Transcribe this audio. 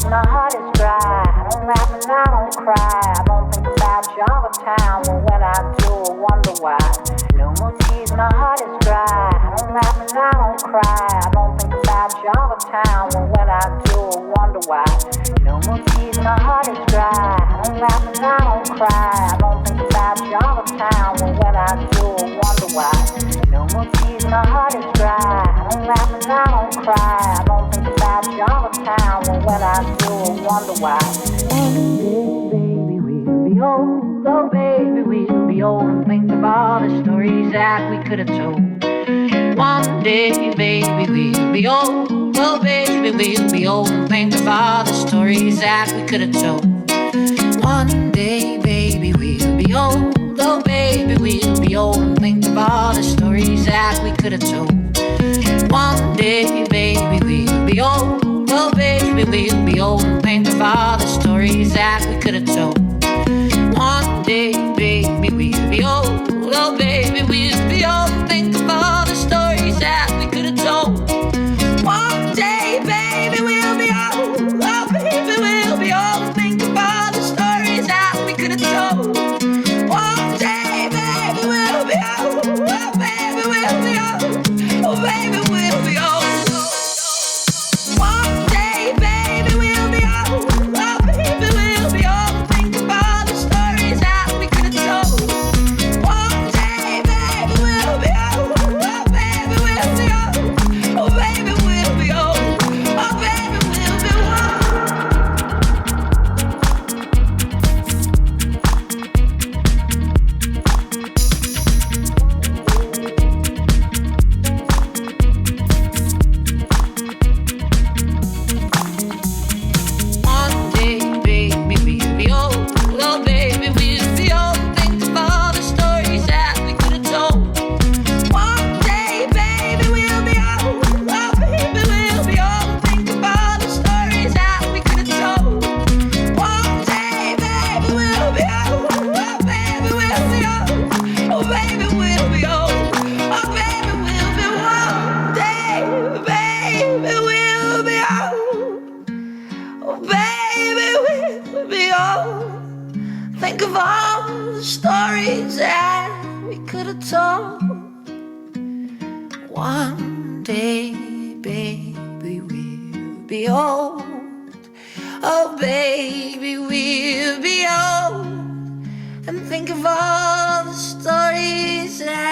My heart is dry. I don't laugh and I don't cry. I don't think about Java Town, but when I do, I wonder why. No more tears, my heart is dry. I don't laugh and I don't cry. I don't think about Java Town, but when I do, I wonder why. No more tears, my heart is dry. I don't laugh and I don't cry. I don't think about Java Town, but when I do, I wonder why. No more tears, my heart is dry. I don't laugh and I don't cry. I don't think about Java Town, but when I do, I wonder why. One day, baby, we'll be old. Oh, baby, we'll be old and think of all the stories that we could have told. One day, baby, we'll be old. Oh, baby, we'll be old and think of all the stories that we could have told. One day, baby, we'll be old. Oh, baby, we'll be old and think of all the stories that we could have told. One day, baby, we'll be old. Oh, baby, we'll be old and think of all the stories that we could have told. One day, baby, we'll be old. Oh, baby, we'll be old and think of all the stories that we could have told. One day, baby, we'll be old. Oh, baby, we'll be old and think of all the stories that we could have told. One day, baby, we'll be old. Oh, baby, we'll be old. Oh, baby, we'll be old. One day, baby, we'll be old. Oh, baby, we'll be old. Think of all the stories that we could have told. One day, baby, we'll be old. Oh, baby, we'll be old. Oh, baby, we'll be old. Oh, baby, we'll be One day, baby, we'll be old. Oh, baby, we'll be old. Think of all the stories that we could have told. One day, baby, we'll be old. Oh, baby, we'll be old. Think of all the stories that we could have told. One day, baby, we'll be old. Oh, baby, we'll be old. Oh, baby, we'll be old. Oh, baby, we'll be one day, baby, we'll be old. Oh, baby, we'll be old. Think of all the stories that we could have told. One day, baby, we'll be old. Oh, baby, we'll be old. And think of all the stories that